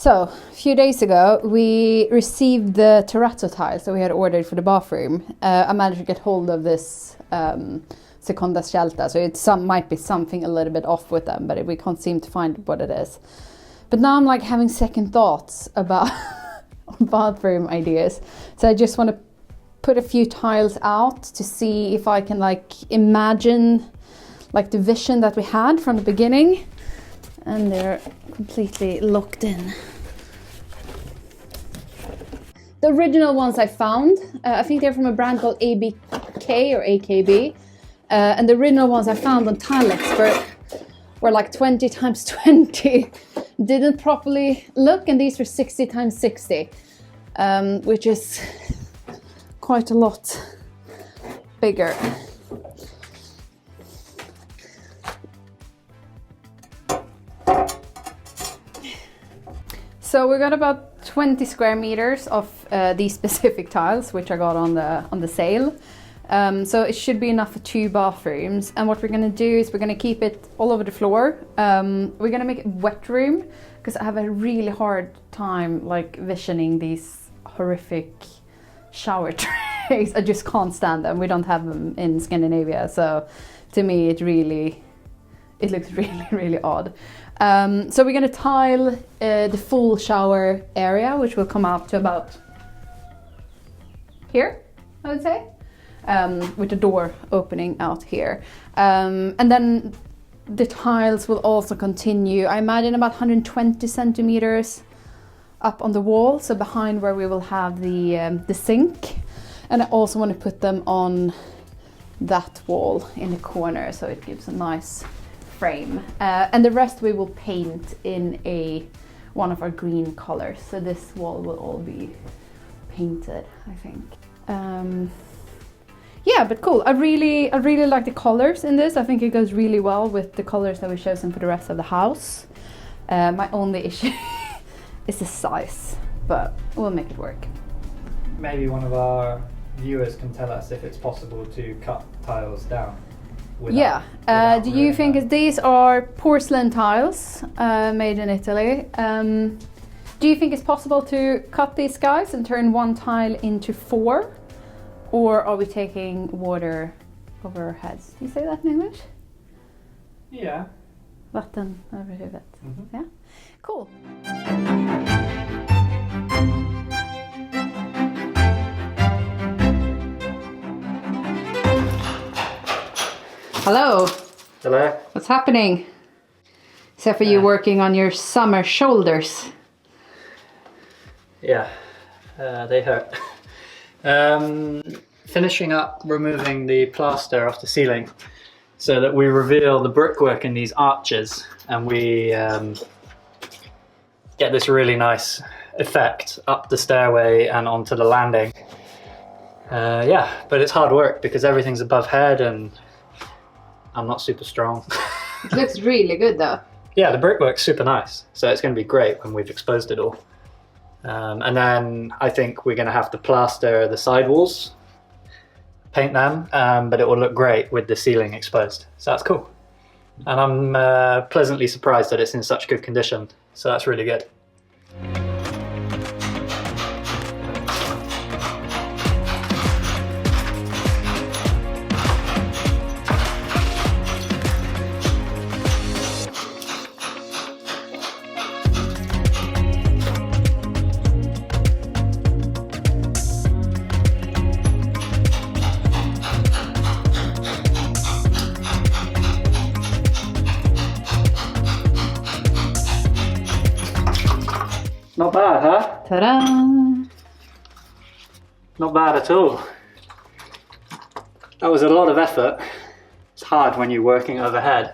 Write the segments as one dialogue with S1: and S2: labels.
S1: So, a few days ago, we received the terrazzo tiles that we had ordered for the bathroom. I managed to get hold of this Seconda Scelta, so it might be something a little bit off with them, but we can't seem to find what it is. But now I'm like having second thoughts about bathroom ideas. So I just want to put a few tiles out to see if I can like imagine like the vision that we had from the beginning. And they're completely locked in. The original ones I found, I think they're from a brand called ABK or AKB. And the original ones I found on Tile Expert were like 20 times 20. Didn't properly look, and these were 60 times 60, which is quite a lot bigger. So we got about 20 square meters of these specific tiles, which I got on the sale. So it should be enough for 2 bathrooms. And what we're gonna do is we're gonna keep it all over the floor. We're gonna make it wet room because I have a really hard time like visioning these horrific shower trays. I just can't stand them. We don't have them in Scandinavia, so to me it looks really odd. So we're gonna tile the full shower area, which will come out to about here, I would say, with the door opening out here. And then the tiles will also continue, I imagine about 120 centimeters up on the wall, so behind where we will have the sink. And I also want to put them on that wall in the corner, so it gives a nice frame. And the rest we will paint in one of our green colors. So this wall will all be painted, I think. Yeah, but cool. I really like the colors in this. I think it goes really well with the colors that we've chosen for the rest of the house. My only issue is the size, but we'll make it work.
S2: Maybe one of our viewers can tell us if it's possible to cut tiles down.
S1: Without do you think these are porcelain tiles made in Italy? Do you think it's possible to cut these guys and turn one tile into 4? Or are we taking water over our heads? Do you say that in English?
S2: Yeah.
S1: Vatten över huvudet.
S2: Mm-hmm.
S1: Yeah, cool. Hello.
S2: Hello.
S1: What's happening? Except for you working on your summer shoulders.
S2: Yeah, they hurt. Finishing up removing the plaster off the ceiling so that we reveal the brickwork in these arches, and we get this really nice effect up the stairway and onto the landing. Yeah, but it's hard work because everything's above head and I'm not super strong.
S1: It looks really good though.
S2: Yeah, the brickwork's super nice, so it's going to be great when we've exposed it all. And then I think we're going to have to plaster the side walls, paint them, but it will look great with the ceiling exposed. So that's cool. And I'm pleasantly surprised that it's in such good condition. So that's really good. Not bad, huh?
S1: Ta-da!
S2: Not bad at all. That was a lot of effort. It's hard when you're working overhead,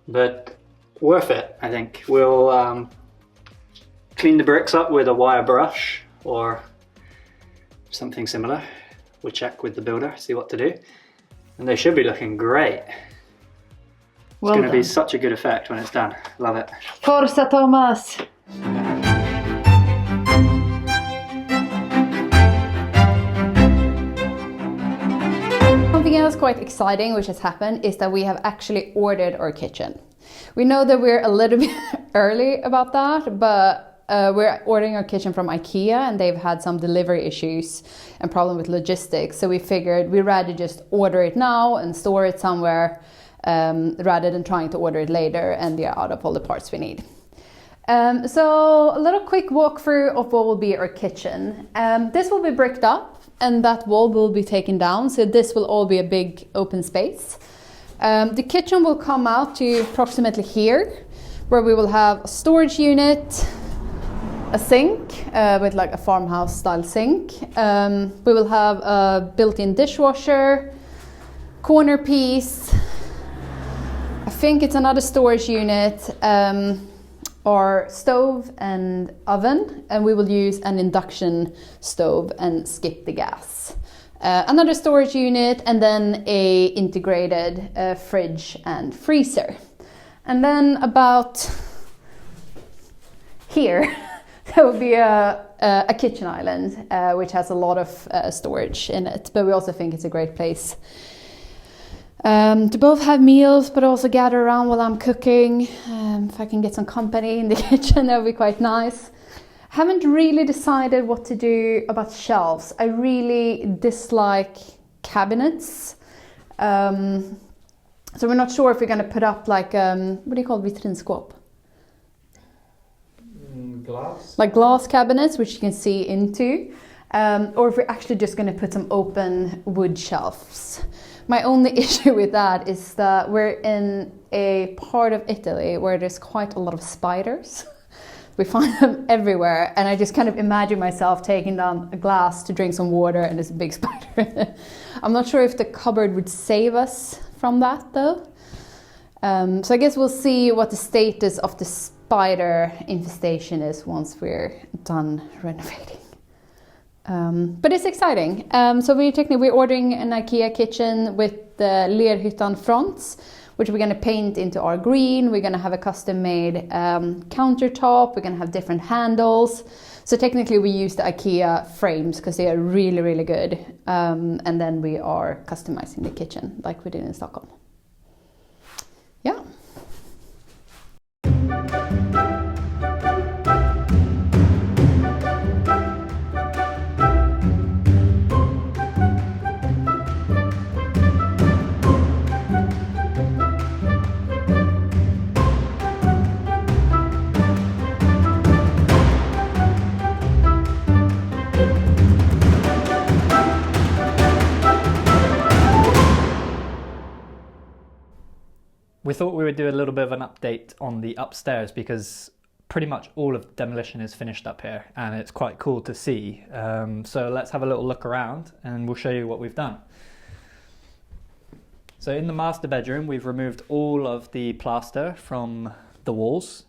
S2: but worth it, I think. We'll clean the bricks up with a wire brush or something similar. We'll check with the builder, see what to do. And they should be looking great. It's going to be such a good effect when it's done. Love it.
S1: Forza, Thomas! Something else quite exciting which has happened is that we have actually ordered our kitchen. We know that we're a little bit early about that, but We're ordering our kitchen from Ikea, and they've had some delivery issues and problem with logistics. So we figured we'd rather just order it now and store it somewhere rather than trying to order it later and be out of all the parts we need. So a little quick walkthrough of what will be our kitchen. This will be bricked up, and that wall will be taken down. So this will all be a big open space. The kitchen will come out to approximately here, where we will have a storage unit, a sink with like a farmhouse style sink. We will have a built-in dishwasher, corner piece. I think it's another storage unit, our stove and oven, and we will use an induction stove and skip the gas. Another storage unit, and then a integrated fridge and freezer. And then about here, there will be a kitchen island, which has a lot of storage in it. But we also think it's a great place to both have meals, but also gather around while I'm cooking. If I can get some company in the kitchen, that would be quite nice. Haven't really decided what to do about shelves. I really dislike cabinets. So we're not sure if we're going to put up like, what do you call vitrinskåp?
S3: Glass?
S1: Like glass cabinets, which you can see into. Or if we're actually just going to put some open wood shelves. My only issue with that is that we're in a part of Italy where there's quite a lot of spiders. We find them everywhere, and I just kind of imagine myself taking down a glass to drink some water and there's a big spider. I'm not sure if the cupboard would save us from that though. So I guess we'll see what the status of the spider infestation is once we're done renovating. But it's exciting. So we're ordering an Ikea kitchen with the Lerhyttan fronts, which we're going to paint into our green. We're going to have a custom-made countertop. We're going to have different handles. So technically we use the Ikea frames because they are really, really good. And then we are customizing the kitchen like we did in Stockholm. Yeah.
S3: We thought we would do a little bit of an update on the upstairs because pretty much all of the demolition is finished up here and it's quite cool to see. So let's have a little look around and we'll show you what we've done. So in the master bedroom, we've removed all of the plaster from the walls.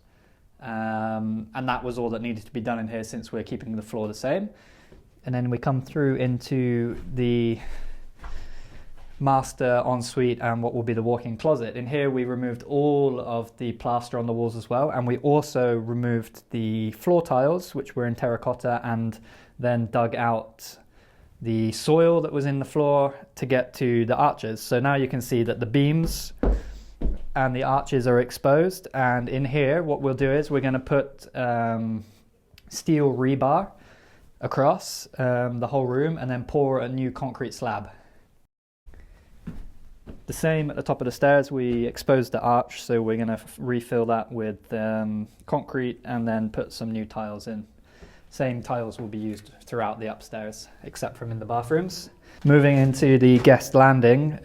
S3: And that was all that needed to be done in here since we're keeping the floor the same. And then we come through into the master ensuite and what will be the walk-in closet. In here we removed all of the plaster on the walls as well, and we also removed the floor tiles, which were in terracotta, and then dug out the soil that was in the floor to get to the arches. So now you can see that the beams and the arches are exposed, and in here what we'll do is we're going to put steel rebar across the whole room and then pour a new concrete slab. The same at the top of the stairs, we exposed the arch, so we're going to refill that with concrete and then put some new tiles in. Same tiles will be used throughout the upstairs, except from in the bathrooms. Moving into the guest landing,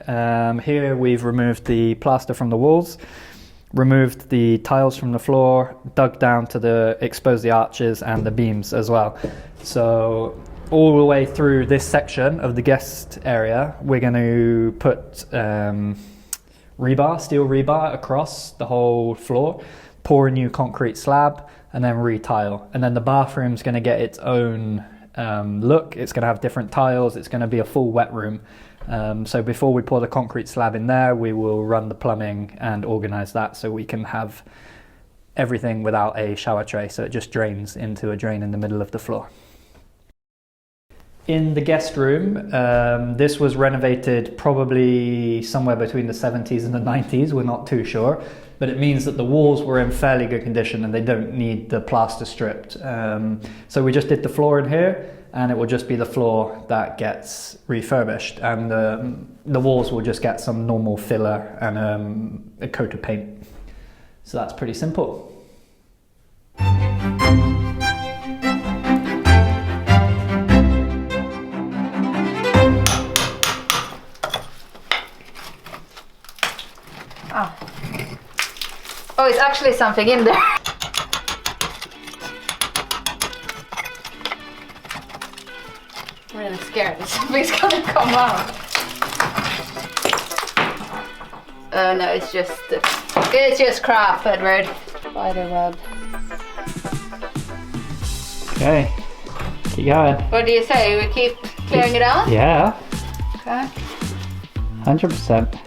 S3: here we've removed the plaster from the walls, removed the tiles from the floor, dug down to expose the arches and the beams as well. So all the way through this section of the guest area, we're going to put steel rebar across the whole floor, pour a new concrete slab, and then re-tile. And then the bathroom's going to get its own look. It's going to have different tiles. It's going to be a full wet room. So before we pour the concrete slab in there, we will run the plumbing and organize that so we can have everything without a shower tray. So it just drains into a drain in the middle of the floor. In the guest room, this was renovated probably somewhere between the 70s and the 90s, we're not too sure. But it means that the walls were in fairly good condition and they don't need the plaster stripped. So we just did the floor in here, and it will just be the floor that gets refurbished, and the walls will just get some normal filler and a coat of paint. So that's pretty simple.
S1: Oh, it's actually something in there. I'm really scared that something's gonna come out. Oh no, it's just crap, Edward. Spider web.
S3: Okay, keep going.
S1: What do you say? We keep clearing it out?
S3: Yeah.
S1: Okay.
S3: 100%.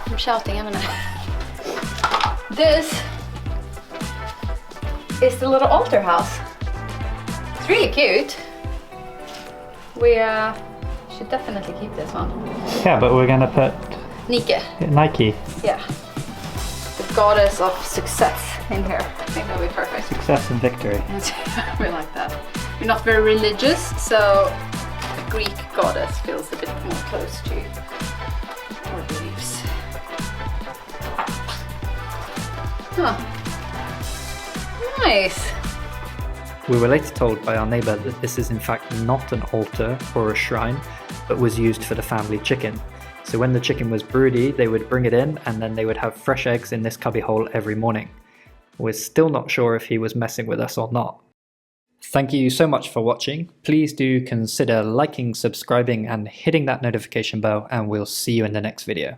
S1: I'm shouting, haven't I? This is the little altar house. It's really cute. We should definitely keep this one.
S3: Yeah, but we're gonna put Nike.
S1: Yeah. The goddess of success in here. I think that'll be perfect.
S3: Success and victory.
S1: We like that. We're not very religious, so a Greek goddess feels a bit more close to our beliefs. Huh. Nice.
S3: We were later told by our neighbour that this is in fact not an altar or a shrine, but was used for the family chicken. So when the chicken was broody, they would bring it in and then they would have fresh eggs in this cubbyhole every morning. We're still not sure if he was messing with us or not. Thank you so much for watching. Please do consider liking, subscribing and hitting that notification bell, and we'll see you in the next video.